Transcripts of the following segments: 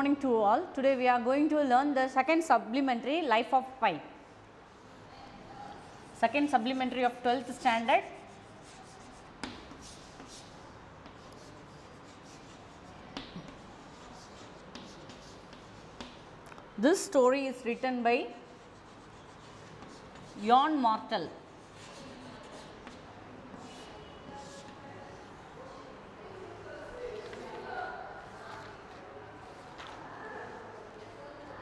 morning to all. Today we are going to learn the second supplementary Life of Pi. Second supplementary of 12th standard. This story is written by Yann Martel.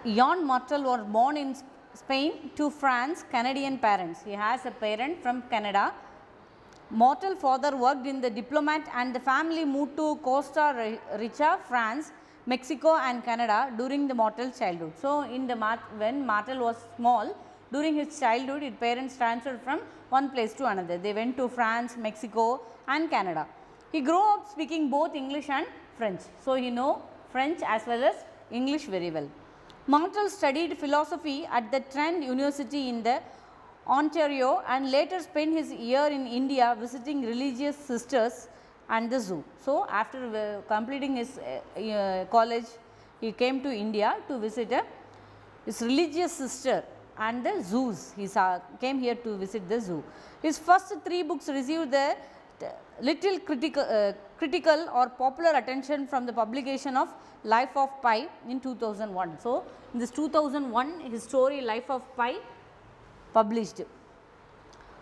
Yann Martel was born in Spain to France Canadian parents. He has a parent from Canada. Martel father worked in the diplomat and the family moved to Costa Rica, France, Mexico and Canada during the Martel childhood. So, when Martel was small, during his childhood his parents transferred from one place to another. They went to France, Mexico and Canada. He grew up speaking both English and French. So, he knows French as well as English very well. Martel studied philosophy at the Trent University in the Ontario and later spent his year in India visiting religious sisters and the zoo. So, after completing his college, he came to India to visit his religious sister and the zoos. He came here to visit the zoo. His first 3 books received the little critical or popular attention from the publication of Life of Pi in 2001. So, in this 2001 his story Life of Pi published.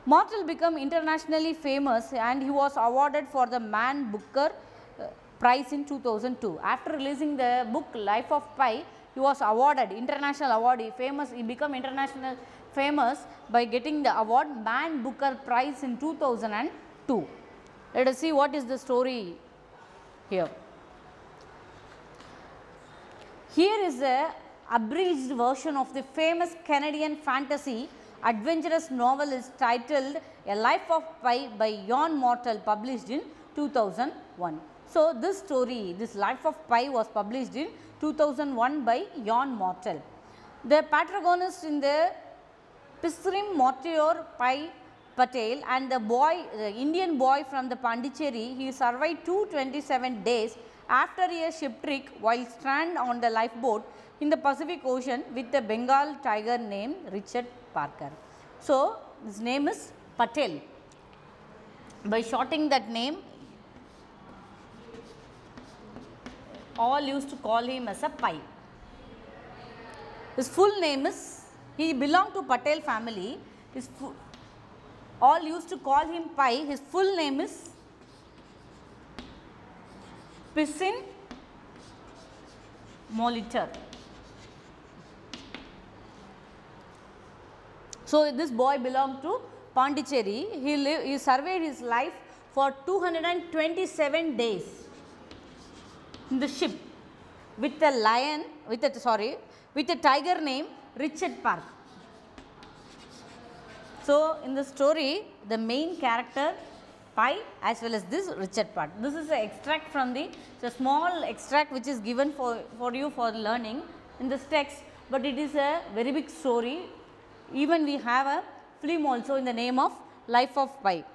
Martel became internationally famous and he was awarded for the Man Booker Prize in 2002. After releasing the book Life of Pi, he was awarded international award. He became international famous by getting the award Man Booker Prize in 2002. Let us see what is the story here. Here is a abridged version of the famous Canadian fantasy adventurous novel is titled A Life of Pi by Yann Martel, published in 2001. So, this story, this Life of Pi was published in 2001 by Yann Martel. The protagonist in the Pisrim Mortier Pi Patel and the Indian boy from the Pondicherry, he survived 227 days after a shipwreck while stranded on the lifeboat in the Pacific Ocean with a Bengal tiger named Richard Parker. So, his name is Patel. By shortening that name, all used to call him as a Pi. His full name is, he belonged to Patel family, all used to call him Pi. His full name is Pisin Molitor. So, this boy belonged to Pondicherry. He surveyed his life for 227 days in the ship with a tiger named Richard Park. So, in the story the main character Pi as well as this Richard Park. This is an extract from the small extract which is given for you for learning in this text, but it is a very big story. Even we have a film also in the name of Life of Pi.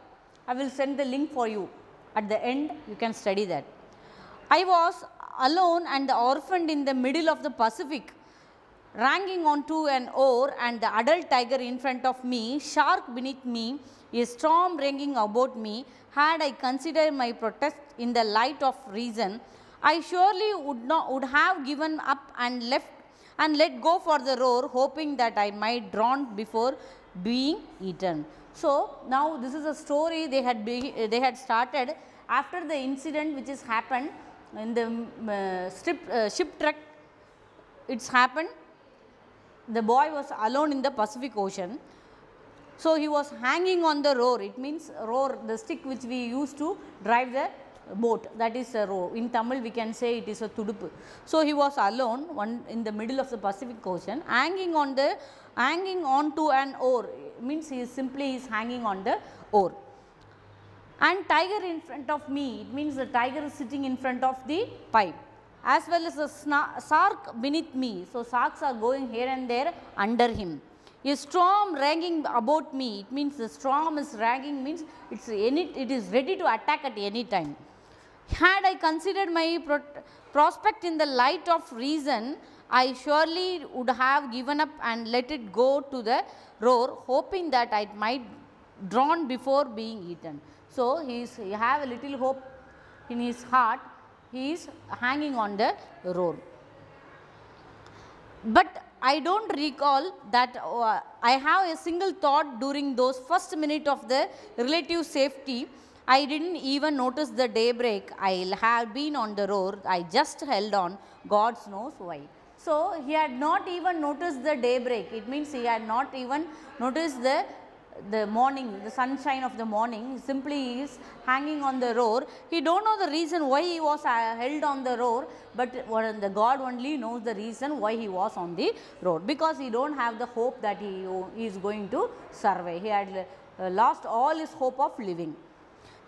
I will send the link for you. At the end you can study that. I was alone and orphaned in the middle of the Pacific, hanging onto an oar and the adult tiger in front of me, shark beneath me, a storm raging about me. Had I considered my protest in the light of reason, I surely would have given up and let go for the roar, hoping that I might drown before being eaten. So, now this is a story they had started after the incident which has happened in the shipwreck. It's happened. The boy was alone in the Pacific Ocean. So, he was hanging on the roar. It means roar, the stick which we use to drive the boat, that is a row. In Tamil we can say it is a tudupu. So, he was alone in the middle of the Pacific Ocean, hanging on to an oar, means he is hanging on the oar. And tiger in front of me, it means the tiger is sitting in front of the pipe, as well as a shark beneath me. So, sharks are going here and there under him. A storm raging about me, it means the storm is raging, means it is ready to attack at any time. Had I considered my prospect in the light of reason, I surely would have given up and let it go to the roar, hoping that I might drown before being eaten. So, he have a little hope in his heart, he is hanging on the roar. But I do not recall that I have a single thought during those first minute of the relative safety. I did not even notice the daybreak. I have been on the roar. I just held on, God knows why. So, he had not even noticed the daybreak. It means he had not even noticed the morning, the sunshine of the morning. He simply is hanging on the roar. He do not know the reason why he was held on the roar, but the God only knows the reason why he was on the roar, because he do not have the hope that he is going to survive. He had lost all his hope of living.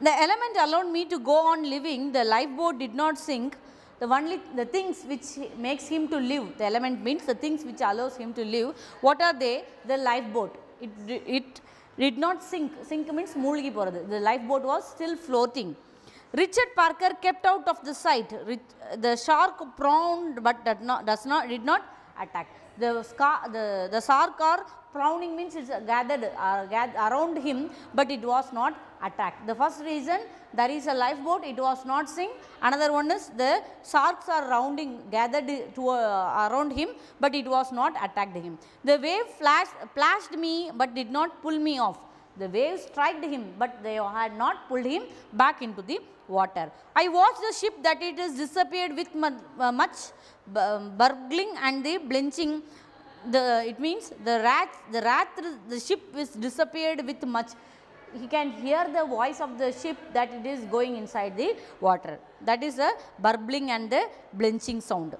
The element allowed me to go on living. The lifeboat did not sink. The things which makes him to live, the element means the things which allows him to live. What are they? The lifeboat. It did not sink. Sink means moolgi poradhu. The lifeboat was still floating. Richard Parker kept out of the sight. The shark prowled but did not attack. The shark or prowling means it is gathered around him, but it was not attacked. The first reason, there is a lifeboat, it was not sink. Another one is the sharks are gathered around him, but it was not attacked him. The wave flashed me but did not pull me off. The waves struck him, but they had not pulled him back into the water. I watched the ship that it has disappeared with much burgling and the blinching. It means the ship is disappeared with much. He can hear the voice of the ship that it is going inside the water. That is the burbling and the blinching sound.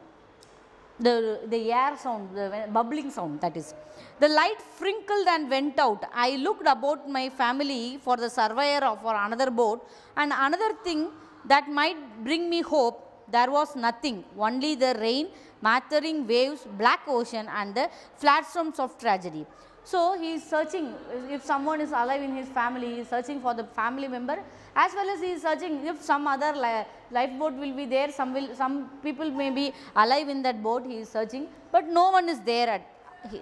The air sound, the bubbling sound, that is. The light frinkled and went out. I looked about my family for the surveyor or for another boat, and another thing that might bring me hope. There was nothing, only the rain, mattering waves, black ocean and the flat storms of tragedy. So, he is searching, if someone is alive in his family, he is searching for the family member, as well as he is searching if some other lifeboat will be there, some people may be alive in that boat, he is searching, but no one is there.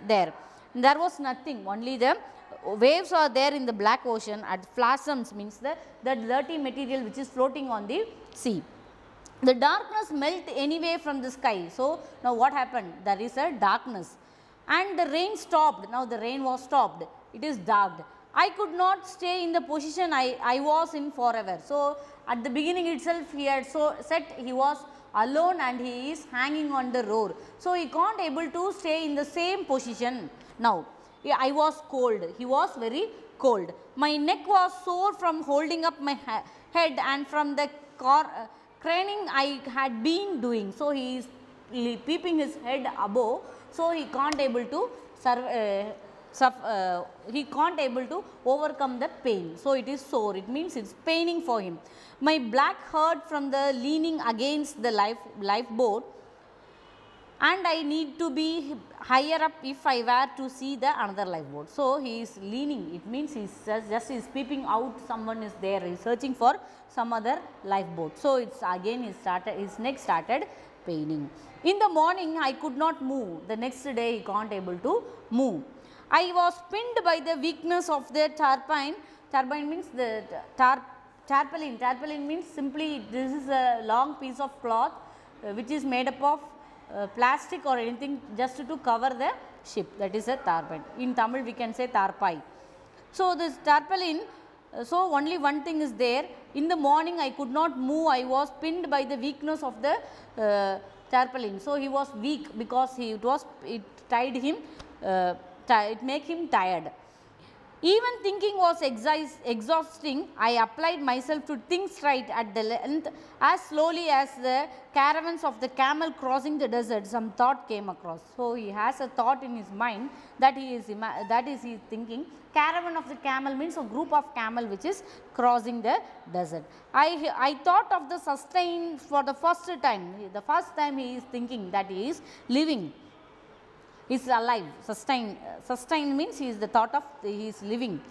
There was nothing, only the waves are there in the black ocean. At flasms means the dirty material which is floating on the sea. The darkness melt anyway from the sky. So, now what happened? There is a darkness and the rain stopped. Now, the rain was stopped. It is dark. I could not stay in the position I was in forever. So, at the beginning itself he had said he was alone and he is hanging on the roar. So, he can't able to stay in the same position. Now, I was cold. He was very cold. My neck was sore from holding up my head and from the craning I had been doing. So, he is peeping his head above. So, he can't able to he can't able to overcome the pain. So, it is sore, it means it is paining for him. My back hurt from the leaning against the lifeboat, and I need to be higher up if I were to see the another lifeboat. So, he is leaning, it means he is peeping out, someone is there, he is searching for some other lifeboat. So, it is again his neck started paining. In the morning I could not move, the next day he can't able to move. I was pinned by the weakness of the tarpaulin. Tarpaulin means the tarpaulin. Tarpaulin means simply this is a long piece of cloth which is made up of plastic or anything just to cover the ship, that is a tarpaulin. In Tamil we can say tarpai. So, this tarpaulin, so only one thing is there. In the morning I could not move, I was pinned by the weakness of the tarpaulin. So, he was weak because it tied him, it make him tired. Even thinking was exhausting. I applied myself to think straight at the length. As slowly as the caravans of the camel crossing the desert, some thought came across. So, he has a thought in his mind that he is thinking. Caravan of the camel means a group of camel which is crossing the desert. I thought of the sustain for the first time. The first time he is thinking that he is living. He is alive. Sustain means he is the thought of he is living.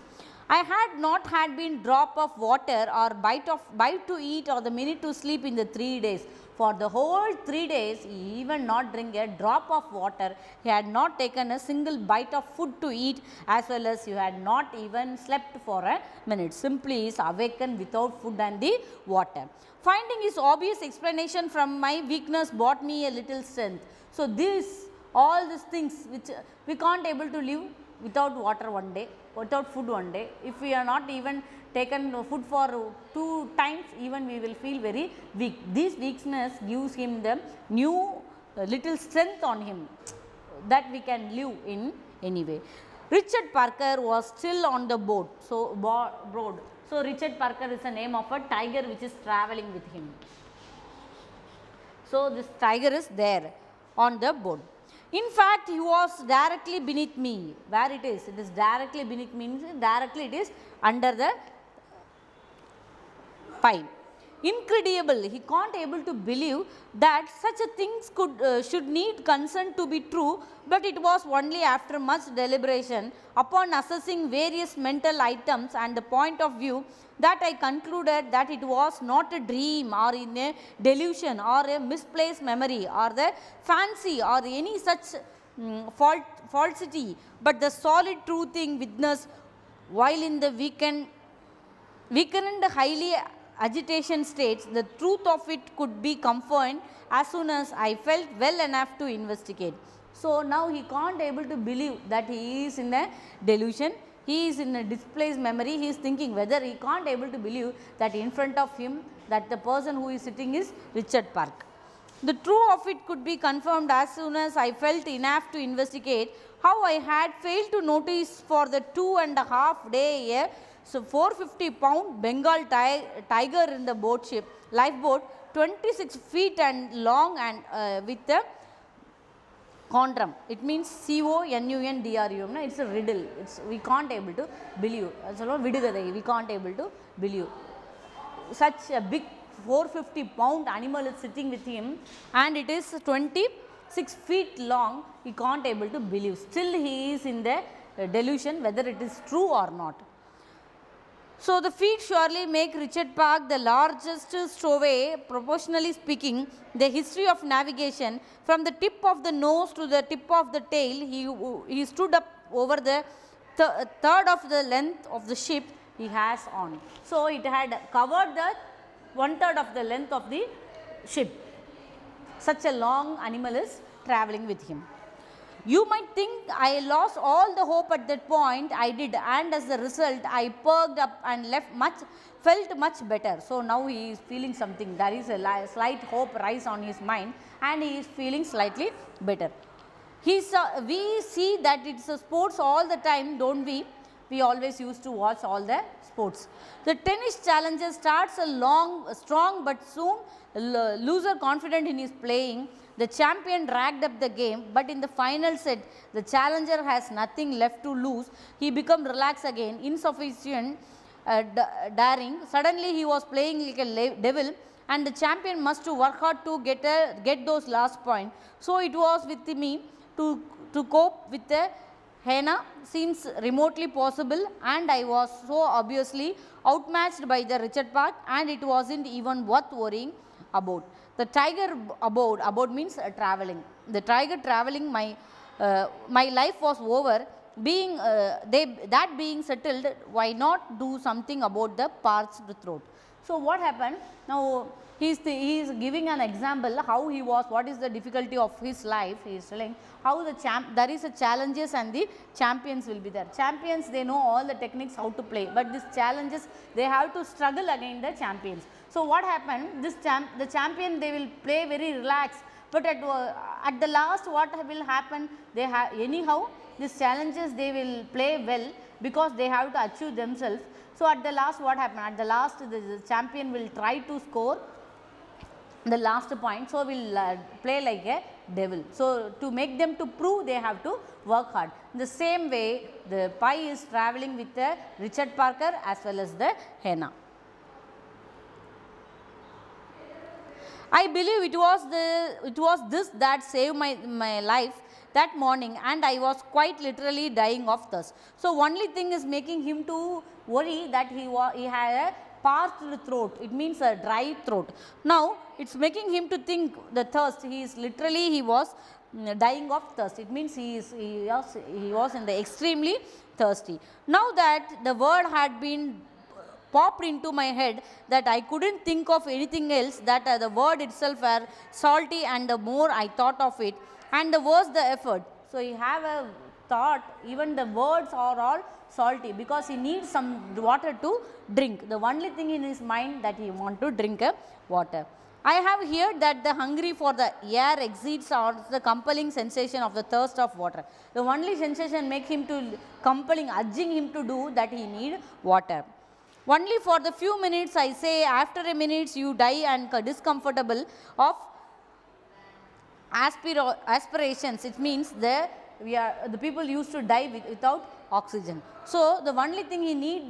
I had not had been drop of water or bite to eat or the minute to sleep in the 3 days. For the whole 3 days, he even not drink a drop of water. He had not taken a single bite of food to eat, as well as he had not even slept for a minute. Simply is awakened without food and the water. Finding his obvious explanation from my weakness brought me a little strength. So, all these things which we can't able to live without water one day, without food one day. If we are not even taken food for 2 times, even we will feel very weak. This weakness gives him the new little strength on him that we can live in any way. Richard Parker was still on the boat. So, Richard Parker is the name of a tiger which is traveling with him. So, this tiger is there on the boat. In fact, he was directly beneath me. Where it is? It is directly beneath me, means directly it is under the pipe. Incredible, he can't able to believe that such a things should need consent to be true, but it was only after much deliberation, upon assessing various mental items and the point of view, that I concluded that it was not a dream or in a delusion or a misplaced memory or the fancy or any such falsity, but the solid true thing witnessed while in the weakened highly agitation states. The truth of it could be confirmed as soon as I felt well enough to investigate. So, now he can't able to believe that he is in a delusion, he is in a displaced memory, he is thinking whether he can't able to believe that in front of him that the person who is sitting is Richard Parker. The truth of it could be confirmed as soon as I felt enough to investigate how I had failed to notice for the 2.5 days. So, 450-pound Bengal tiger in the lifeboat, 26 feet and long and with a conundrum. It means CONUNDRUM. No? It's a riddle. We can't able to believe. We can't able to believe. Such a big 450-pound animal is sitting with him, and it is 26 feet long. He can't able to believe. Still, he is in the delusion whether it is true or not. So, the feet surely make Richard Parker the largest stowaway, proportionally speaking, the history of navigation. From the tip of the nose to the tip of the tail, he stood up over the third of the length of the ship he has on. So, it had covered the 1/3 of the length of the ship. Such a long animal is traveling with him. You might think I lost all the hope at that point. I did, and as a result I perked up and felt much better. So, now he is feeling something. There is a slight hope rise on his mind, and he is feeling slightly better. We see that it is a sports all the time, don't we? We always used to watch all the sports. The tennis challenger starts strong, but soon loser confident in his playing. The champion dragged up the game, but in the final set, the challenger has nothing left to lose. He became relaxed again, insufficient daring. Suddenly, he was playing like a devil, and the champion must work hard to get those last points. So, it was with me to cope with the hyena seems remotely possible, and I was so obviously outmatched by the Richard Parker, and it wasn't even worth worrying about. The tiger about means traveling. The tiger traveling, my life was over. That being settled, why not do something about the parched throat? So, what happened? Now, he is giving an example how he was, what is the difficulty of his life. He is telling how there is a challenges and the champions will be there. Champions, they know all the techniques how to play, but these challenges they have to struggle against the champions. So, what happened? The champion, they will play very relaxed, but at the last what will happen? They have anyhow these challenges they will play well because they have to achieve themselves. So, at the last what happened? At the last the champion will try to score the last point. So, will play like a devil. So, to make them to prove, they have to work hard. In the same way, the pie is traveling with the Richard Parker as well as the hyena. I believe it was this that saved my life. that morning and I was quite literally dying of thirst. So, only thing is making him to worry that he had a parched throat, it means a dry throat. Now, it is making him to think the thirst, he is literally he was dying of thirst, it means he was in the extremely thirsty. Now that the word had been popped into my head that I could not think of anything else, that the word itself were salty, and the more I thought of it and the worse the effort. So, he have a thought, even the words are all salty because he needs some water to drink. The only thing in his mind that he want to drink water. I have heard that the hungry for the air exceeds or the compelling sensation of the thirst of water. The only sensation make him to compelling, urging him to do that he need water. Only for the few minutes, I say, after a minute you die and discomfortable of aspirations. It means the people used to die without oxygen. So, the only thing he need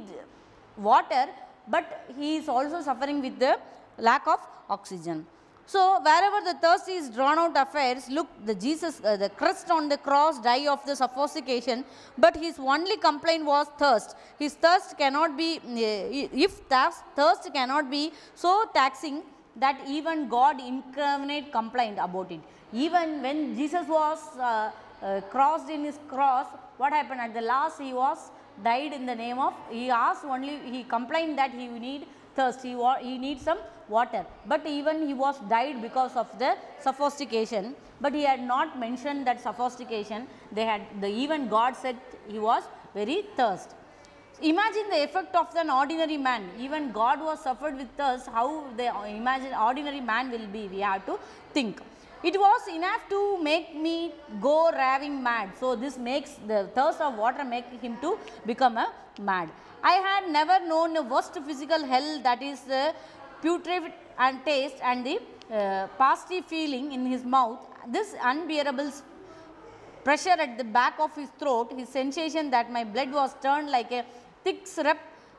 water, but he is also suffering with the lack of oxygen. So, wherever the thirst is drawn out affairs, look, the Jesus, the Christ on the cross die of the suffocation, but his only complaint was thirst. His thirst cannot be, if thirst cannot be so taxing that even God incarnate complained about it. Even when Jesus was crossed in his cross, what happened at the last? He was died in the name of, he asked only, he complained that he need thirst, he needs some water, but even he was died because of the sophistication, but he had not mentioned that sophistication, they had even God said he was very thirst. Imagine the effect of an ordinary man, even God was suffered with thirst, how the imagine ordinary man will be, we have to think. It was enough to make me go raving mad. So, this makes the thirst of water make him to become a mad. I had never known a worst physical hell, that is the putrid and taste and the pasty feeling in his mouth. This unbearable pressure at the back of his throat, his sensation that my blood was turned like a thick syrup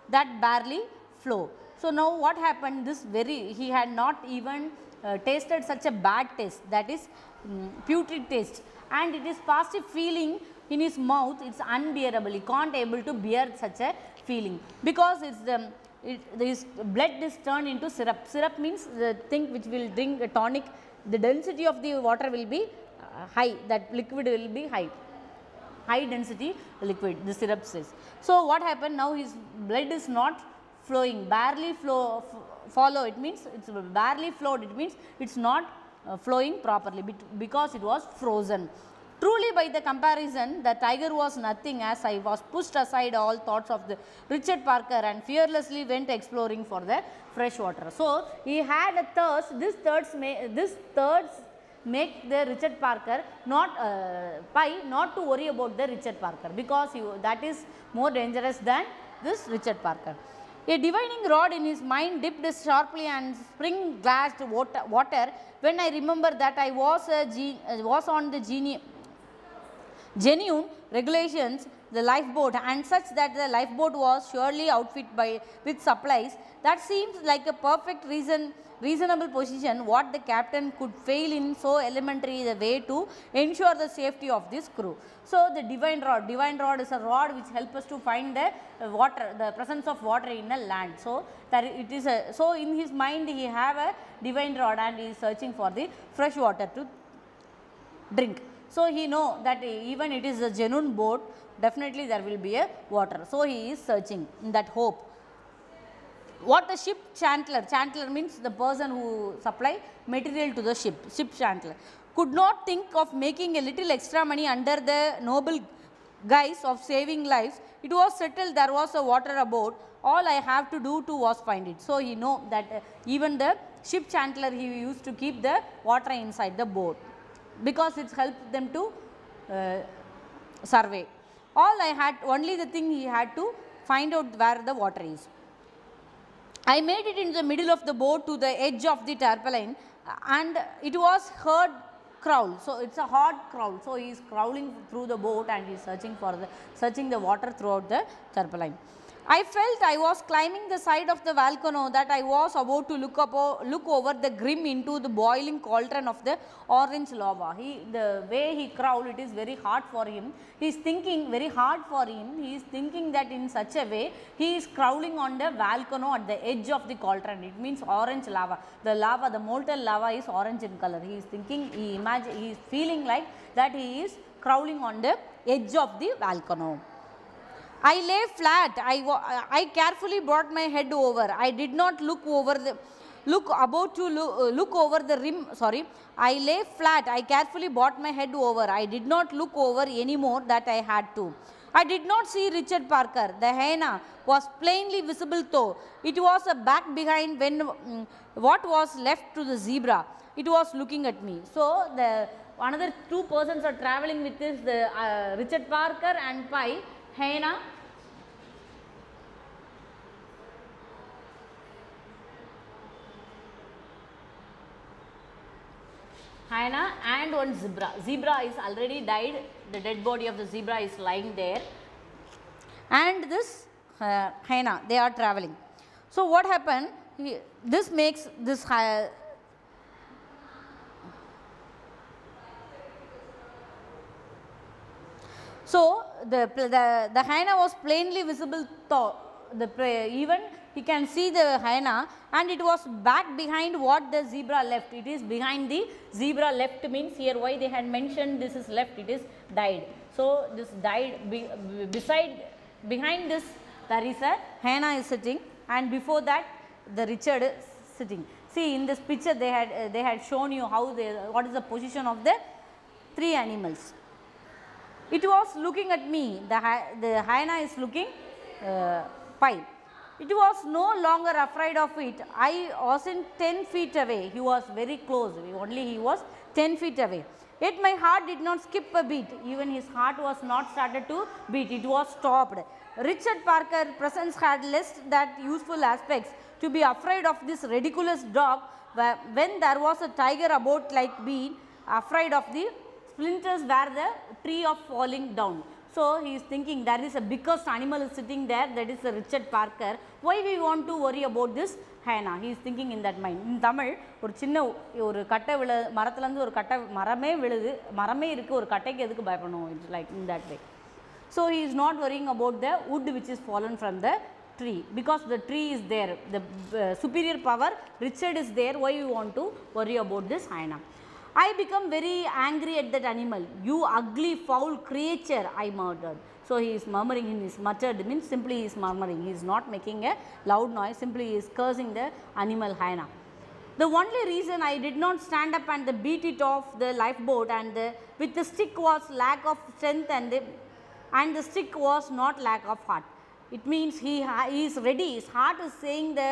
that barely flow. So, now what happened, this he had not even tasted such a bad taste, that is putrid taste, and it is pasty feeling in his mouth, it is unbearable, he can't able to bear such a feeling, because this blood is turned into syrup. Syrup means the thing which will drink a tonic, the density of the water will be high, that liquid will be high density liquid, the syrup says. So, what happened now, his blood is not flowing, barely follow, it means it is barely flowed, it means it is not flowing properly because it was frozen. Truly, by the comparison, the tiger was nothing, as I was pushed aside all thoughts of the Richard Parker and fearlessly went exploring for the fresh water. So, he had a thirst, this thirst make the Richard Parker not to worry about the Richard Parker, because that is more dangerous than this Richard Parker. A divining rod in his mind dipped sharply and spring glassed water when I remember that I was on the genuine regulations, the lifeboat, and such that the lifeboat was surely outfitted with supplies. That seems like a perfect reasonable position. What the captain could fail in so elementary the way to ensure the safety of this crew. So, the divine rod is a rod which helps us to find the water, the presence of water in a land. So, that it is so in his mind he have a divine rod and he is searching for the fresh water to drink. So, he know that even it is a genuine boat, definitely there will be a water. So, he is searching in that hope. What the ship chandler means the person who supply material to the ship chandler, could not think of making a little extra money under the noble guise of saving lives. It was settled there was a water aboard, all I have to do was find it. So, he know that even the ship chandler he used to keep the water inside the boat, because it helped them to survey. Only the thing he had to find out where the water is. I made it in the middle of the boat to the edge of the tarpaulin, and it was heard crawl. So, it is a hard crawl. So, he is crawling through the boat and he is searching the water throughout the tarpaulin. I felt I was climbing the side of the volcano, that I was about to look over the grim into the boiling cauldron of the orange lava. The way he crawled, it is very hard for him. He is thinking very hard for him. He is thinking that in such a way, he is crawling on the volcano at the edge of the cauldron. It means orange lava. The lava, the molten lava is orange in color. He is thinking, he is feeling like that he is crawling on the edge of the volcano. I lay flat. I carefully brought my head over. I did not look over the rim. Sorry. I lay flat. I carefully brought my head over. I did not look over any more that I had to. I did not see Richard Parker. The hyena was plainly visible though. It was a back behind when what was left to the zebra. It was looking at me. So the another two persons are traveling with this, the Richard Parker and Pi. Hyena and one zebra. Zebra is already died, the dead body of the zebra is lying there, and this hyena, they are traveling. So what happened, this makes this so the hyena was plainly visible though, even he can see the hyena, and it was back behind what the zebra left. It is behind the zebra left, means here why they had mentioned this is left, it is died. So this died, behind this there is a hyena is sitting, and before that the Richard is sitting. See, in this picture they had shown you how what is the position of the three animals. It was looking at me, the hyena is looking Pi. It was no longer afraid of it. I wasn't 10 feet away. He was very close. Only he was 10 feet away. Yet my heart did not skip a beat. Even his heart was not started to beat. It was stopped. Richard Parker's presence had less that useful aspects. To be afraid of this ridiculous dog when there was a tiger about like being afraid of the splinters where the tree of falling down. So he is thinking there is a biggest animal is sitting there, that is the Richard Parker. Why we want to worry about this hyena? He is thinking in that mind. In Tamil, ஒரு சின்ன ஒரு கட்டை மரத்துல இருந்து ஒரு கட்டை மரமே விழுது, மரமே இருக்கு, ஒரு கட்டைக்கு எதுக்கு பயப்படணும்? It's like in that way. So he is not worrying about the wood which is fallen from the tree, because the tree is there, the superior power Richard is there. Why we want to worry about this hyena? I become very angry at that animal. You ugly foul creature, I murdered. So he is murmuring, he is muttered, means simply he is murmuring, he is not making a loud noise, simply he is cursing the animal hyena. The only reason I did not stand up and beat it off the lifeboat and with the stick was lack of strength, and the stick was not lack of heart. It means he is ready, his heart is saying the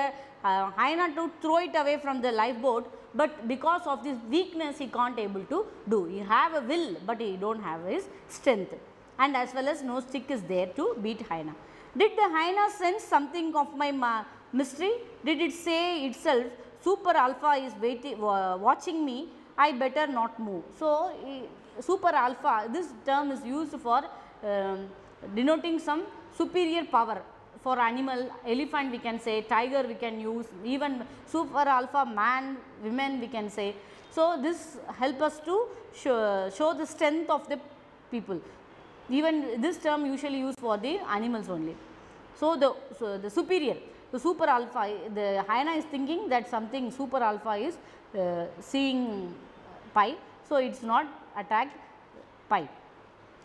hyena to throw it away from the lifeboat, but because of this weakness he can't able to do. He have a will, but he don't have his strength, and as well as no stick is there to beat hyena. Did the hyena sense something of my mystery? Did it say itself, super alpha is waiting, watching me, I better not move? So super alpha, this term is used for denoting some superior power. For animal, elephant we can say, tiger we can use, even super alpha man, women we can say. So this help us to show the strength of the people. Even this term usually used for the animals only. So the superior, the super alpha, the hyena is thinking that something super alpha is seeing Pi, so it is not attacked Pi.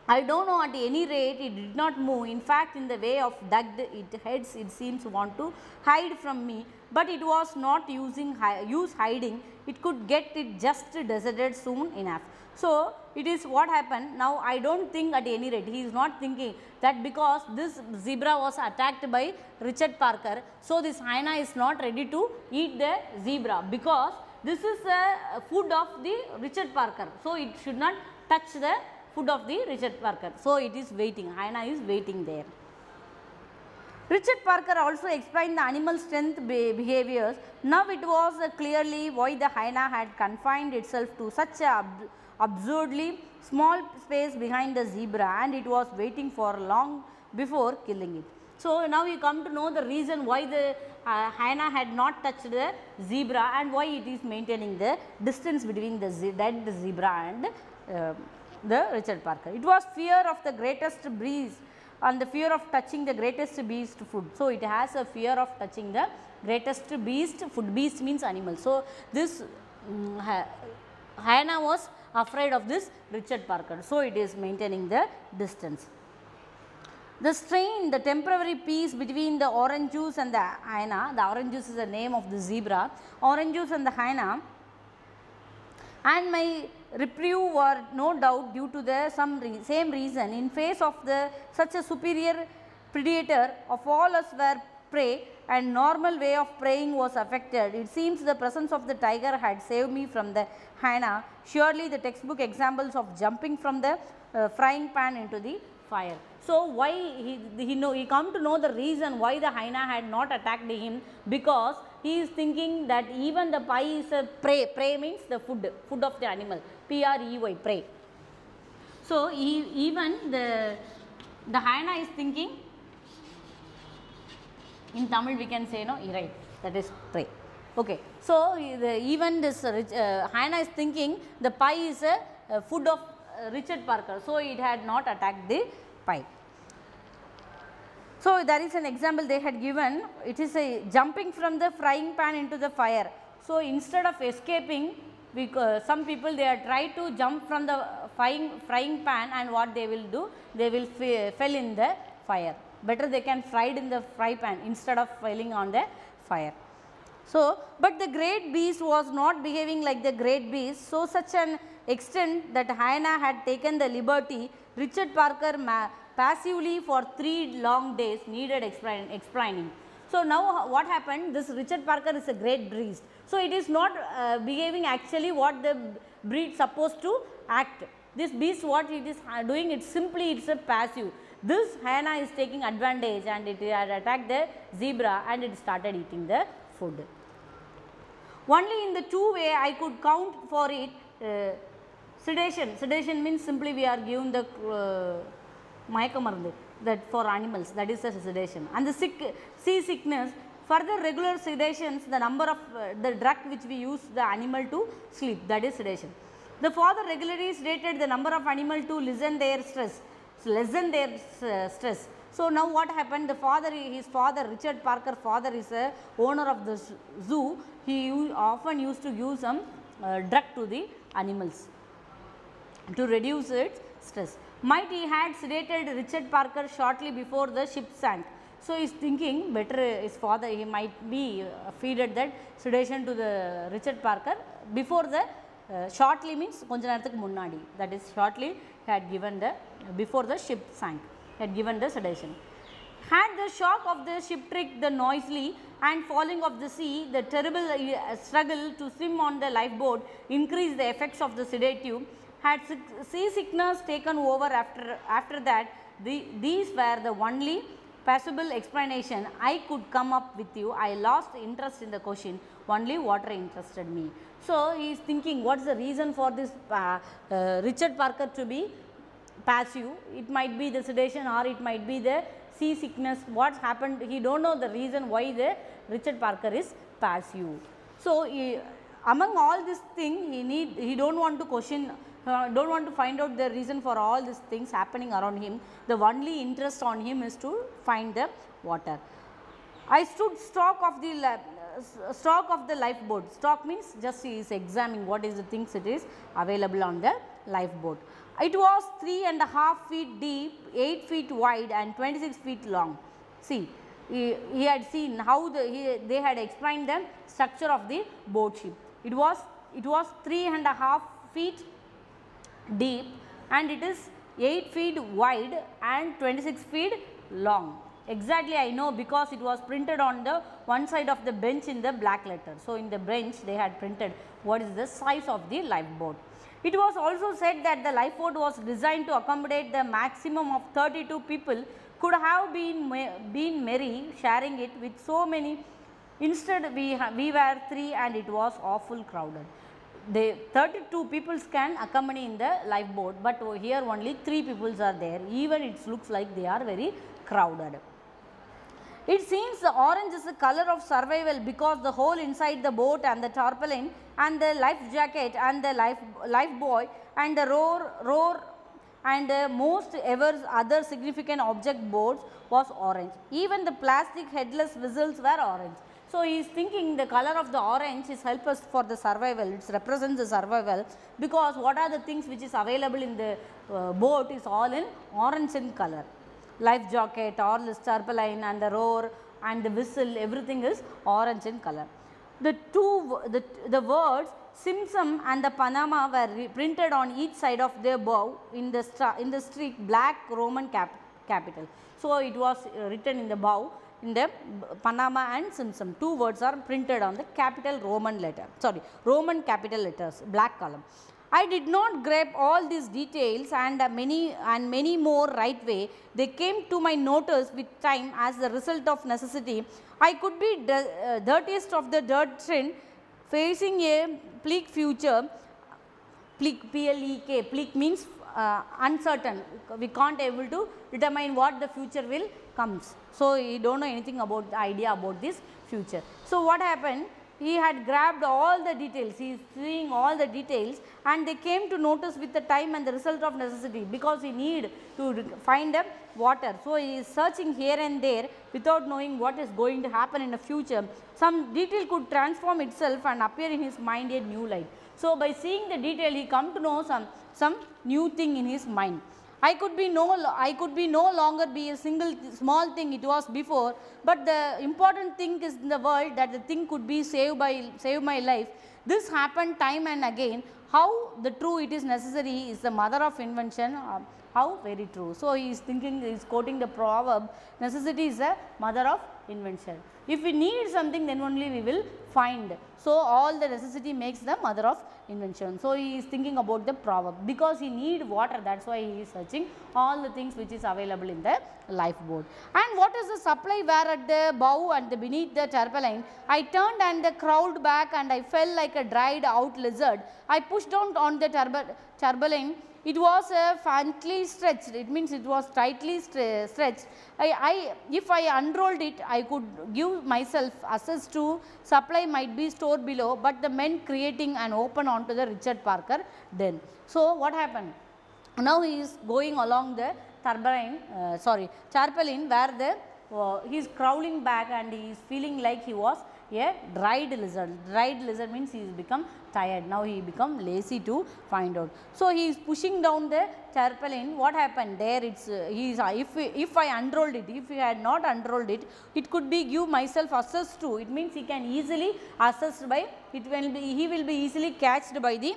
I don't know, at any rate it did not move. In fact, in the way of ducked its heads, it seems want to hide from me, but it was not use hiding. It could get it just deserted soon enough. So it is what happened. Now I don't think, at any rate he is not thinking that because this zebra was attacked by Richard Parker, so this hyena is not ready to eat the zebra, because this is a food of the Richard Parker. So it should not touch the food of the Richard Parker. So it is waiting, hyena is waiting there. Richard Parker also explained the animal strength behaviors. Now it was clearly why the hyena had confined itself to such a absurdly small space behind the zebra, and it was waiting for long before killing it. So, now you come to know the reason why the hyena had not touched the zebra and why it is maintaining the distance between the dead zebra and the Richard Parker. It was fear of the greatest beast and the fear of touching the greatest beast food. So, it has a fear of touching the greatest beast food. Beast means animal. So, this hyena was afraid of this Richard Parker. So, it is maintaining the distance. The strain, the temporary peace between the orange juice and the hyena, the orange juice is the name of the zebra, orange juice and the hyena, and my reprieve were no doubt due to the same reason. In face of the such a superior predator, of all us were prey and normal way of preying was affected. It seems the presence of the tiger had saved me from the hyena. Surely the textbook examples of jumping from the frying pan into the fire. So, why he come to know the reason why the hyena had not attacked him, because he is thinking that even the pie is a prey. Prey means the food of the animal, prey, prey. So, even the hyena is thinking, in Tamil we can say no, right, that is prey. Okay. So, even this hyena is thinking the pie is a food of Richard Parker. So, it had not attacked the pie. So, there is an example they had given, it is a jumping from the frying pan into the fire. So, instead of escaping, some people they are try to jump from the frying pan, and what they will do? They will fell in the fire. Better they can fried in the fry pan instead of falling on the fire. So, but the great beast was not behaving like the great beast. So, such an extent that hyena had taken the liberty, Richard Parker passively for 3 long days needed explaining. So, now what happened? This Richard Parker is a great beast. So, it is not behaving actually what the breed supposed to act. This beast what it is doing, it simply it is a passive. This hyena is taking advantage and it had attacked the zebra and it started eating the food. Only in the two way I could count for it. Sedation. Sedation means simply we are given the mayakamarundu that for animals, that is a sedation. And the sea sickness, further regular sedations, the number of the drug which we use the animal to sleep, that is sedation. The father regularly sedated the number of animal to lessen their stress. So, now what happened? The father, his father, Richard Parker father is a owner of the zoo. He often used to use some drug to the animals to reduce its stress. Might he had sedated Richard Parker shortly before the ship sank. So, he is thinking better his father, he might be feeded that sedation to the Richard Parker before the shortly means konja nerathukku munnadi, that is shortly he had given the before the ship sank, he had given the sedation. Had the shock of the shipwreck, the noisily and falling of the sea, the terrible struggle to swim on the lifeboat increased the effects of the sedative. Had sea sickness taken over after that, these were the only possible explanation I could come up with you. I lost interest in the question, only water interested me. So, he is thinking what is the reason for this Richard Parker to be passive. It might be the sedation or it might be the sea sickness, what happened, he do not know the reason why the Richard Parker is passive. So, among all this thing he do not want to question, do not want to find out the reason for all these things happening around him. The only interest on him is to find the water. I stood stock of the lifeboat. Stock means just he is examining what is the things it is available on the lifeboat. It was 3.5 feet deep, 8 feet wide and 26 feet long. See, he had seen how they had explained the structure of the boat ship. It was 3.5 feet deep and it is 8 feet wide and 26 feet long. Exactly I know because it was printed on the one side of the bench in the black letter. So, in the bench they had printed what is the size of the lifeboat. It was also said that the lifeboat was designed to accommodate the maximum of 32 people could have been merry sharing it with so many. Instead we were 3 and it was awful crowded. The 32 people can accompany in the lifeboat, but here only 3 people are there, even it looks like they are very crowded. It seems the orange is the color of survival because the hole inside the boat and the tarpaulin and the life jacket and the life buoy and the roar and most ever other significant object boards was orange. Even the plastic headless whistles were orange. So, he is thinking the color of the orange is help us for the survival, it represents the survival, because what are the things which is available in the boat is all in orange in color. Life jacket, or the tarpaulin and the roar and the whistle, everything is orange in color. The words Simpson and the Panama were printed on each side of their bow in the streak black Roman capital. So, it was written in the bow in the Panama and Simpson. Two words are printed on the capital Roman capital letters, black column. I did not grab all these details and many more right way. They came to my notice with time as the result of necessity. I could be dirtiest of the dirt trend, facing a bleak future. Bleak, P-L-E-K, bleak means uncertain. We can't able to determine what the future will comes. So, he don't know anything about the idea about this future. So, what happened? He had grabbed all the details, he is seeing all the details, and they came to notice with the time and the result of necessity, because he need to find a water. So, he is searching here and there without knowing what is going to happen in the future. Some detail could transform itself and appear in his mind a new light. So, by seeing the detail, he come to know some new thing in his mind. I could be no longer be a single small thing it was before, but the important thing is in the world that the thing could be save my life. This happened time and again. How the true it is necessary is the mother of invention. How very true. So, he is thinking, he is quoting the proverb, necessity is the mother of invention. If we need something, then only we will find. So, all the necessity makes the mother of invention. So, he is thinking about the proverb, because he need water, that is why he is searching all the things which is available in the lifeboat. And what is the supply were at the bow and the beneath the tarpaulin? I turned and crawled back and I felt like a dried out lizard. I pushed down on the tarpaulin. It was faintly stretched, it means it was tightly stretched. If I unrolled it, I could give myself access to supply might be stored below, but the men creating an open onto the Richard Parker den. So, what happened? Now, he is going along the tarpaulin where he is crawling back and he is feeling like he was a dried lizard. Dried lizard means he has become tired. Now, he become lazy to find out. So, he is pushing down the tarpaulin. What happened there? It's if I unrolled it, if he had not unrolled it, it could be give myself access to. It means he can easily access by he will be easily catched by the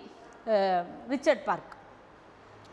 Richard Park.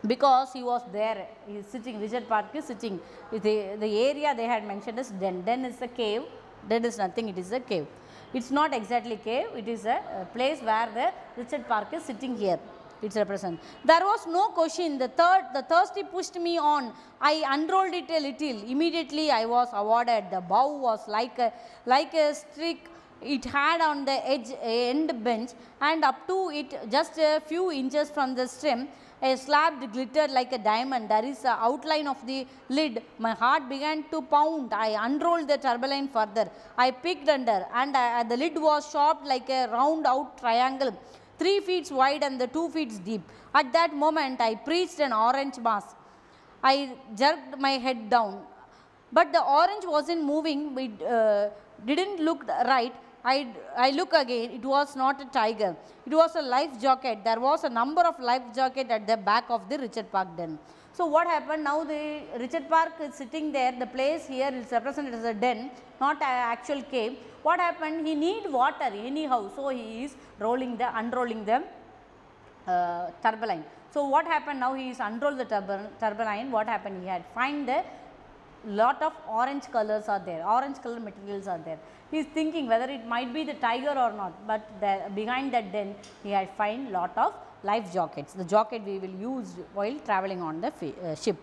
Because he was there, he is sitting, Richard Park is sitting, the area they had mentioned is den. Den is a cave, den is nothing, it is a cave. It is not exactly cave, it is a place where the Richard Park is sitting here, it represents. There was no question, the thirsty pushed me on, I unrolled it a little, immediately I was awarded, the bow was like a streak it had on the end bench, and up to it just a few inches from the stem, a slab glittered like a diamond. There is an outline of the lid. My heart began to pound. I unrolled the tarpaulin further. I peeked under, and the lid was shaped like a round out triangle, 3 feet wide and 2 feet deep. At that moment, I preached an orange mass. I jerked my head down, but the orange wasn't moving. It didn't look right. I look again, it was not a tiger, it was a life jacket. There was a number of life jacket at the back of the Richard Park den. So, what happened now, the Richard Park is sitting there, the place here is represented as a den, not an actual cave. What happened? He need water anyhow, so he is unrolling the tarpaulin. So, what happened now, he is unrolled the tarpaulin, what happened? He had find the lot of orange colors are there, orange color materials are there. He is thinking whether it might be the tiger or not, but behind that den he had find lot of life jackets, the jacket we will use while traveling on the ship.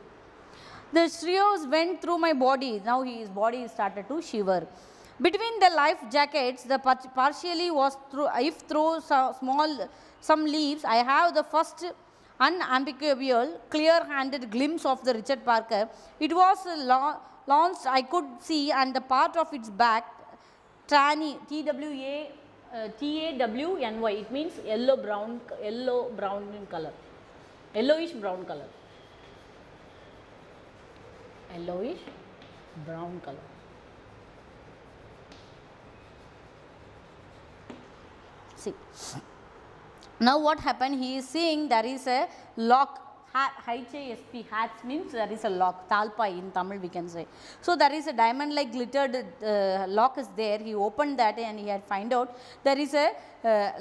The shivers went through my body, now his body started to shiver. Between the life jackets, the partially was through some leaves, I have the first unambiguous, clear-handed glimpse of the Richard Parker. It was launched I could see, and the part of its back, Tawny, Tawny, it means yellow brown in color, yellowish brown color, yellowish brown color. See, now what happened, he is seeing there is a lock, HASP, hats means there is a lock, talpai in Tamil we can say. So, there is a diamond like glittered lock is there, he opened that and he had find out there is a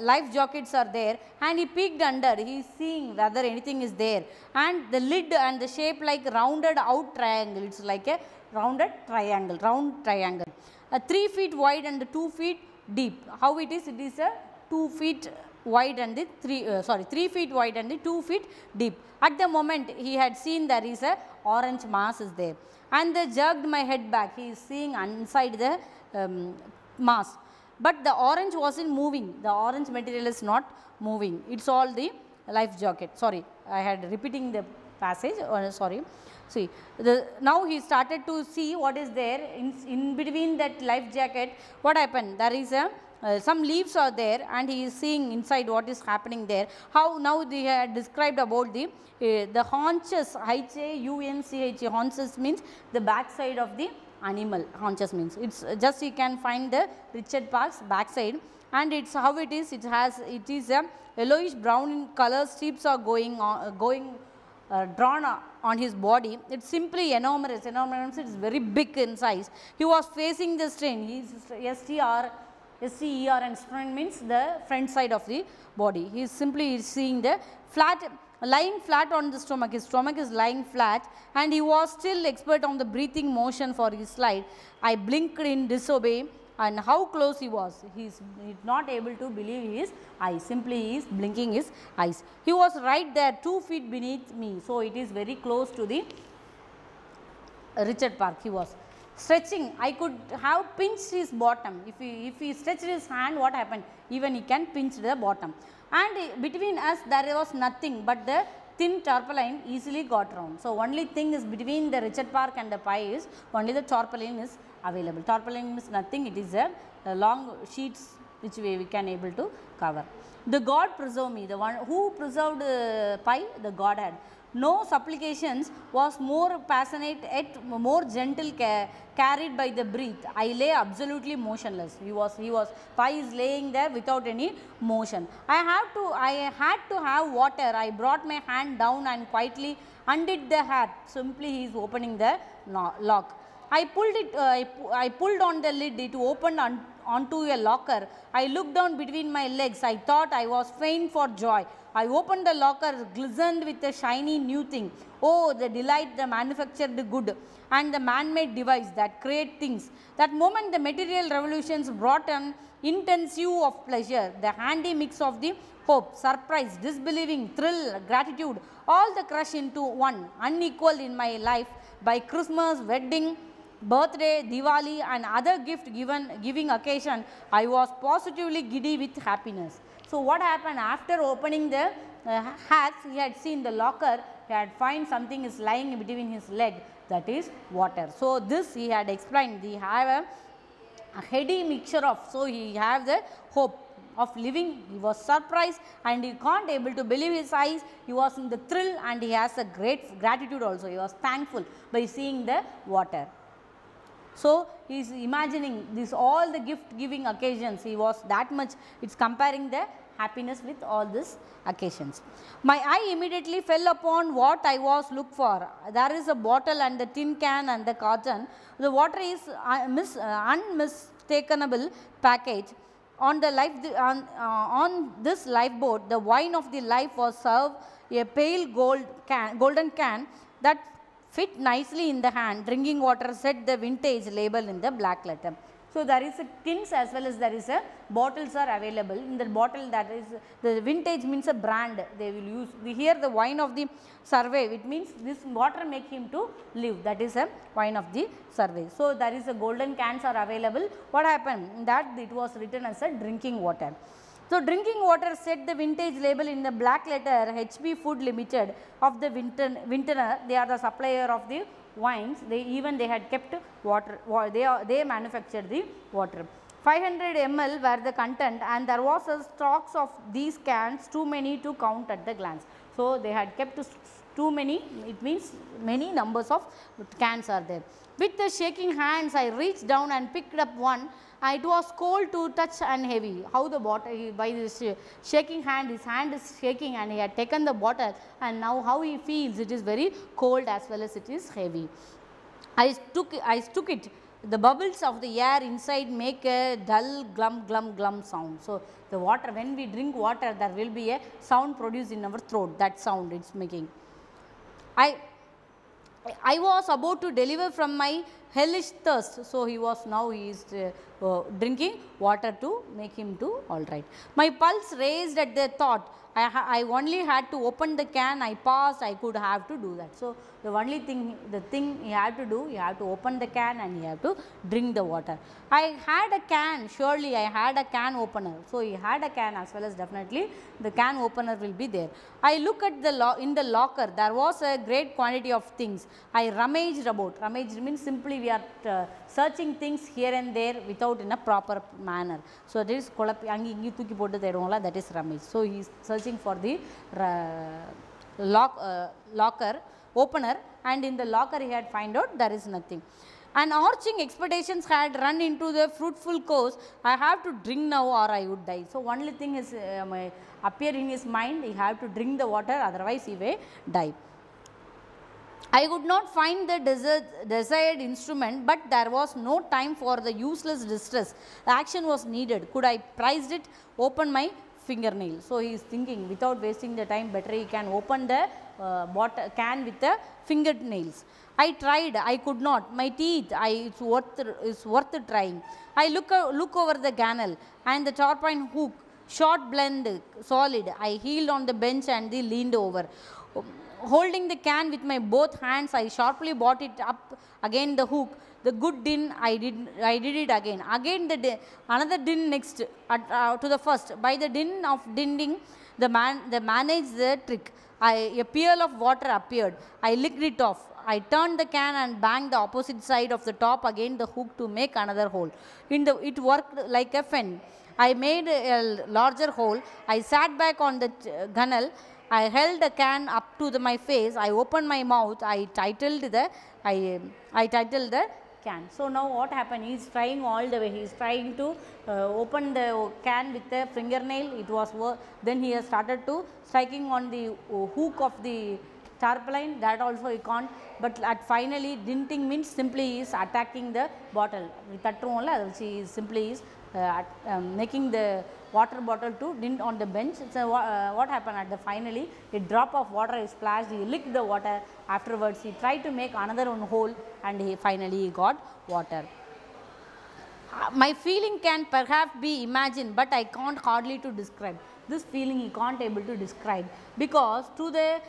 life jackets are there, and he peeked under, he is seeing whether anything is there, and the lid and the shape like rounded out triangle, it is like a rounded triangle, round triangle, 3 feet wide and 2 feet deep. How it is? It is a 2 feet wide and 3 feet wide and 2 feet deep. At the moment he had seen there is a orange mass is there, and they jerked my head back, he is seeing inside the mass, but the orange wasn't moving, the orange material is not moving, it is all the life jacket. Sorry, I had repeating the passage, sorry. See, now he started to see what is there in between that life jacket. What happened? There is a some leaves are there, and he is seeing inside what is happening there. How now they had described about the haunches, HAUNCH, haunches means the back side of the animal, haunches means it's just you can find the Richard Park's back side, and it's how it is. It is a yellowish brown in color, strips are drawn on his body. It's simply enormous. Enormous, it's very big in size. He was facing the strain. He is STER, and strain means the front side of the body. He is simply seeing the lying flat on the stomach. His stomach is lying flat, and he was still expert on the breathing motion for his slide. I blinked in disobey, and how close he was. He is not able to believe his eyes. Simply he is blinking his eyes. He was right there 2 feet beneath me. So, it is very close to the Richard Park. He was stretching. I could have pinched his bottom. If he stretched his hand, what happened? Even he can pinch the bottom. And between us there was nothing but the thin tarpaulin easily got round. So, only thing is between the Richard Park and the pie is only the tarpaulin is available. Tarpaulin is nothing, it is a long sheets which we can able to cover. The God preserve me, the one who preserved pie, the God had. No supplications, was more passionate yet more gentle, carried by the breath. I lay absolutely motionless. Pie is laying there without any motion. I had to have water. I brought my hand down and quietly undid the hat. Simply he is opening the lock. I pulled on the lid, it opened onto a locker. I looked down between my legs, I thought I was faint for joy. I opened the locker, glistened with a shiny new thing. Oh, the delight, the manufactured good and the man-made device that create things. That moment the material revolutions brought an intense hue of pleasure, the handy mix of the hope, surprise, disbelieving, thrill, gratitude, all the crush into one, unequaled in my life by Christmas, wedding, birthday, Diwali and other giving occasion. I was positively giddy with happiness. So, what happened after opening the hats, he had seen the locker, he had find something is lying between his leg, that is water. So, this he had explained, he have a heady mixture of, so he have the hope of living, he was surprised and he can't able to believe his eyes, he was in the thrill and he has a great gratitude also, he was thankful by seeing the water. So, he is imagining this all the gift giving occasions, he was that much, it is comparing the happiness with all these occasions. My eye immediately fell upon what I was looked for. There is a bottle and the tin can and the carton. The water is unmistakable package. On this lifeboat, the wine of the life was served a pale golden can that fit nicely in the hand. Drinking water said the vintage label in the black letter. So, there is a tins as well as there is a bottles are available. In the bottle, that is the vintage means a brand they will use. Here the wine of the survey, it means this water make him to live, that is a wine of the survey. So, there is a golden cans are available. What happened? That it was written as a drinking water. So, drinking water said the vintage label in the black letter, HB Food Limited of the Vintner, they are the supplier of the wines, they had kept water, they manufactured the water. 500 ml were the content, and there was a stocks of these cans too many to count at the glance. So, they had kept too many, it means many numbers of cans are there. With the shaking hands, I reached down and picked up one. It was cold to touch and heavy. How the bottle, by this shaking hand, his hand is shaking, and he had taken the bottle, and now how he feels, it is very cold as well as it is heavy. I took it. The bubbles of the air inside make a dull glum glum glum sound. So, the water, when we drink water, there will be a sound produced in our throat, that sound it is making. I was about to deliver from my hellish thirst. So, he is drinking water to make him to all right. My pulse raised at the thought. I only had to open the can. I paused, I could have to do that. So, the only thing, the thing he had to do, he had to open the can and he had to drink the water. I had a can, surely I had a can opener. So, he had a can as well as definitely the can opener will be there. I look at in the locker, there was a great quantity of things. I rummaged about. Rummaged means simply we are searching things here and there without in a proper manner. So, that is that is rummage. So, he is searching for the locker opener, and in the locker he had find out there is nothing. And arching expectations had run into the fruitful course. I have to drink now or I would die. So, only thing is appear in his mind, he have to drink the water, otherwise he may die. I could not find the desired instrument, but there was no time for the useless distress. The action was needed. Could I prize it? Open my fingernail. So, he is thinking without wasting the time, better he can open the can with the fingernails. I tried, I could not. My teeth, it's worth trying. I look over the gunnel and the tarpaulin hook, short blend, solid. I heeled on the bench and leaned over. Holding the can with my both hands, I sharply brought it up again the hook. The good din, I did it again. Again another din next to the first. By the din of dinding, the managed the trick. A pail of water appeared. I licked it off. I turned the can and banged the opposite side of the top against the hook to make another hole. It worked like a fen. I made a larger hole. I sat back on the gunnel. I held the can up to my face. I opened my mouth. I titled the can. So, now what happened? He is trying all the way. He is trying to open the can with the fingernail. It was then he has started to striking on the hook of the tarpaulin. That also he can't. But at finally, dinting means simply is attacking the bottle. She simply is making the water bottle to dint on the bench. So, what happened at the finally, a drop of water is splashed, he licked the water. Afterwards, he tried to make another one hole, and he finally got water. My feeling can perhaps be imagined, but I can't hardly to describe. This feeling he can't able to describe, because to the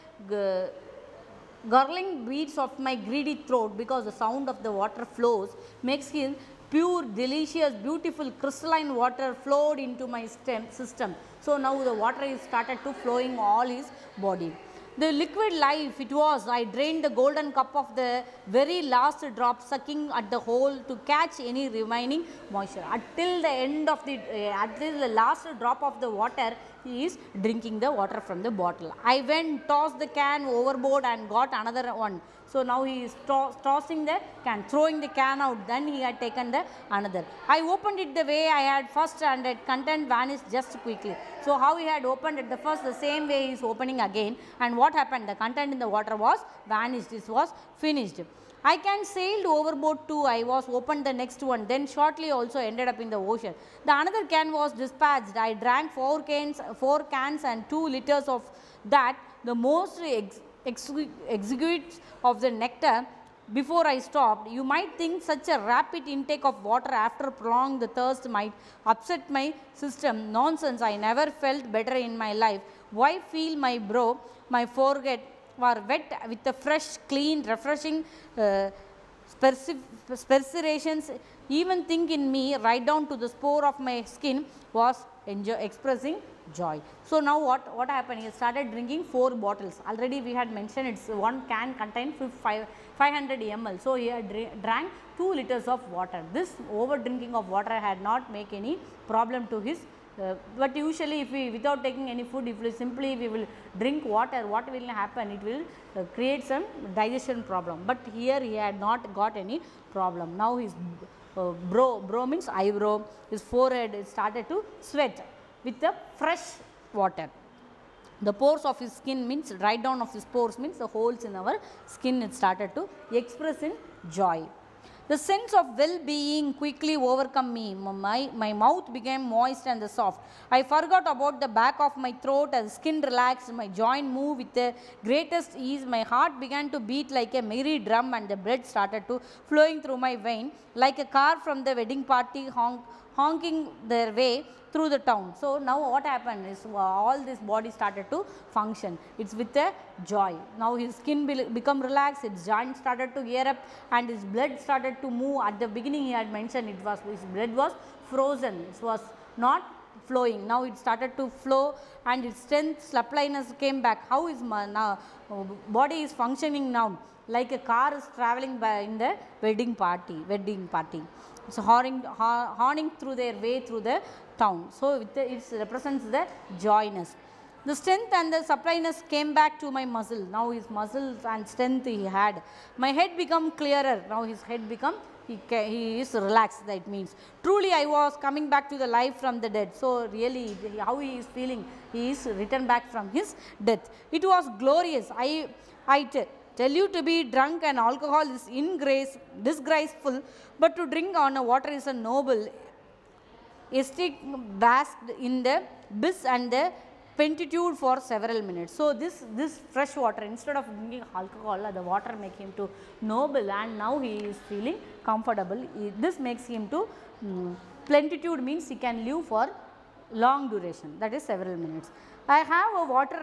gurgling beats of my greedy throat, because the sound of the water flows makes him pure, delicious, beautiful crystalline water flowed into my system. So, now the water is started to flowing all his body. The liquid life it was, I drained the golden cup of the very last drop, sucking at the hole to catch any remaining moisture. Until the end of until the last drop of the water, he is drinking the water from the bottle. I went, tossed the can overboard and got another one. So, now he is tossing the can, throwing the can out, then he had taken the another. I opened it the way I had first, and the content vanished just quickly. So, how he had opened it the first, the same way he is opening again, and what happened? The content in the water was vanished, it was finished. I can sailed overboard too. I was opened the next one, then shortly also ended up in the ocean. The another can was dispatched. I drank 4 cans and 2 liters of that, the most exquisite of the nectar. Before I stopped, you might think such a rapid intake of water after prolonged the thirst might upset my system. Nonsense, I never felt better in my life. Why feel my brow, my forehead were wet with the fresh, clean, refreshing perspirations. Even think in me, right down to the spore of my skin, was expressing joy. So, now what happened? He started drinking 4 bottles. Already we had mentioned it's one can contain 500 ml. So, he had drank 2 liters of water. This over drinking of water had not make any problem to his but usually if we without taking any food, if we simply we will drink water, what will happen? It will create some digestion problem, but here he had not got any problem. Now his brow means eyebrow, his forehead started to sweat with the fresh water. The pores of his skin means dry down of his pores means the holes in our skin it started to express in joy. The sense of well-being quickly overcome me. My mouth became moist and soft. I forgot about the back of my throat as skin relaxed. My joint moved with the greatest ease. My heart began to beat like a merry drum and the blood started to flowing through my vein like a car from the wedding party honking their way through the town. So, now what happened is all this body started to function, it is with a joy. Now, his skin become relaxed, his joint started to gear up and his blood started to move. At the beginning he had mentioned it was his blood was frozen, it was not flowing. Now, it started to flow and its strength, suppleness came back. How is now body is functioning now like a car is traveling by in the wedding party. So, horning through their way through the town. So, it represents the joyness. The strength and the suppleness came back to my muscle. Now, his muscles and strength he had. My head become clearer. Now, his head become he is relaxed, that means. Truly, I was coming back to the life from the dead. So, really how he is feeling, he is returned back from his death. It was glorious. I tell you, to be drunk and alcohol is disgraceful, but to drink on a water is a noble. Estic basked in the bliss and the plenitude for several minutes. So, this fresh water, instead of drinking alcohol, the water make him to noble and now he is feeling comfortable. This makes him to plenitude means he can live for long duration, that is several minutes. I have a water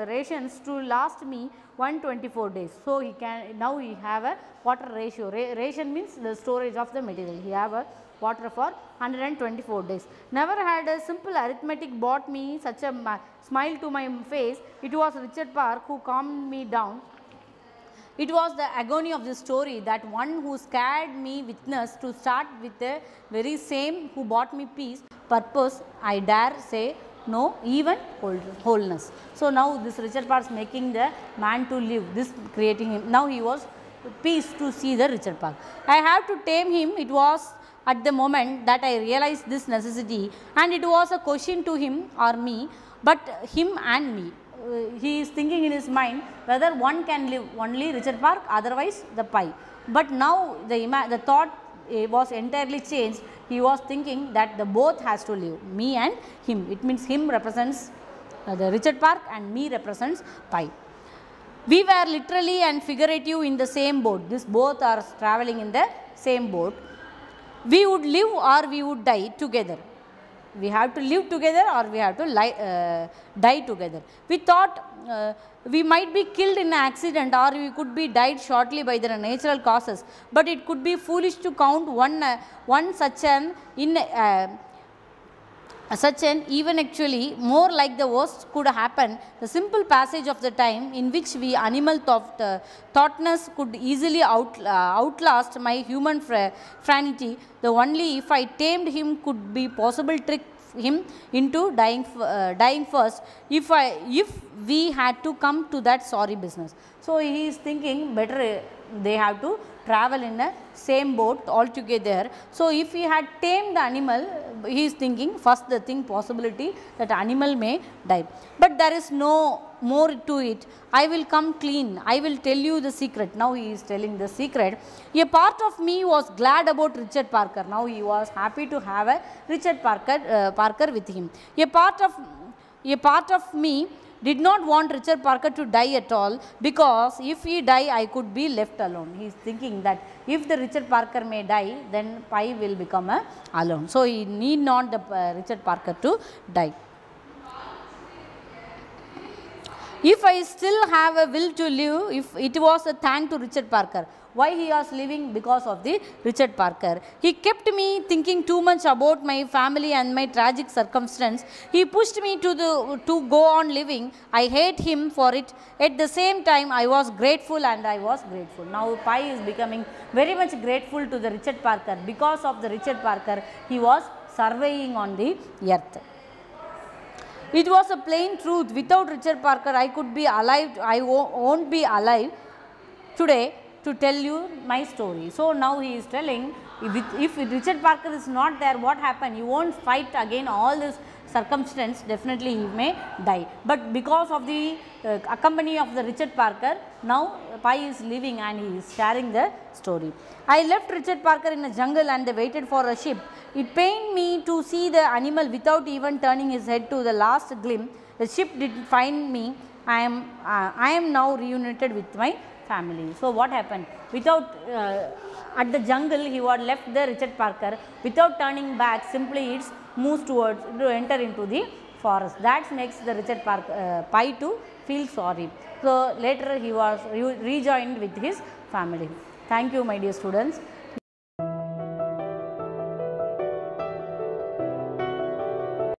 rations to last me 124 days. So, he can now he have a water ration means the storage of the material. He have a water for 124 days. Never had a simple arithmetic brought me such a smile to my face. It was Richard Park who calmed me down. It was the agony of the story that one who scared me witnessed to start with the very same who brought me peace, purpose, I dare say, no, even wholeness. So, now this Richard Park is making the man to live, this creating him. Now, he was peace to see the Richard Park. I have to tame him. It was at the moment that I realized this necessity, and it was a question to him or me, but him and me. He is thinking in his mind whether one can live only Richard Park, otherwise the pie. But now the thought was entirely changed. He was thinking that the both has to live, me and him. It means him represents the Richard Park and me represents pie. We were literally and figurative in the same boat. This both are traveling in the same boat. We would live or we would die together. We have to live together or we have to die together. We thought we might be killed in an accident or we could be died shortly by the natural causes, but it could be foolish to count one such an even actually more like the worst could happen. The simple passage of the time in which we animal thoughtness could easily outlast my human franity. The only if I tamed him could be possible trick him into dying first if we had to come to that sorry business. So, he is thinking better they have to travel in a same boat altogether. So, if he had tamed the animal, he is thinking first the thing possibility that animal may die, but there is no more to it. I will come clean, I will tell you the secret. Now, he is telling the secret. A part of me was glad about Richard Parker. Now, he was happy to have a Richard Parker with him. A part of me did not want Richard Parker to die at all, because if he die, I could be left alone. He is thinking that if the Richard Parker may die, then pie will become alone. So, he need not the Richard Parker to die. If I still have a will to live, if it was a thank to Richard Parker. Why he was living? Because of the Richard Parker. He kept me thinking too much about my family and my tragic circumstance. He pushed me to go on living. I hate him for it. At the same time, I was grateful and I was grateful. Now Pi is becoming very much grateful to the Richard Parker. Because of the Richard Parker, he was surveying on the earth. It was a plain truth. Without Richard Parker, I could be alive. I won't be alive today to tell you my story. So now he is telling, if Richard Parker is not there, what happened? He won't fight again all this circumstance, definitely he may die. But because of the accompany of the Richard Parker, now Pi is living and he is sharing the story. I left Richard Parker in a jungle and waited for a ship. It pained me to see the animal without even turning his head to the last glimpse. The ship didn't find me. I am now reunited with my family. So what happened? Without at the jungle, he was left the Richard Parker without turning back. Simply it moves towards to enter into the forest. That makes the Richard Parker Pi to feel sorry. So later he was rejoined with his family. Thank you, my dear students.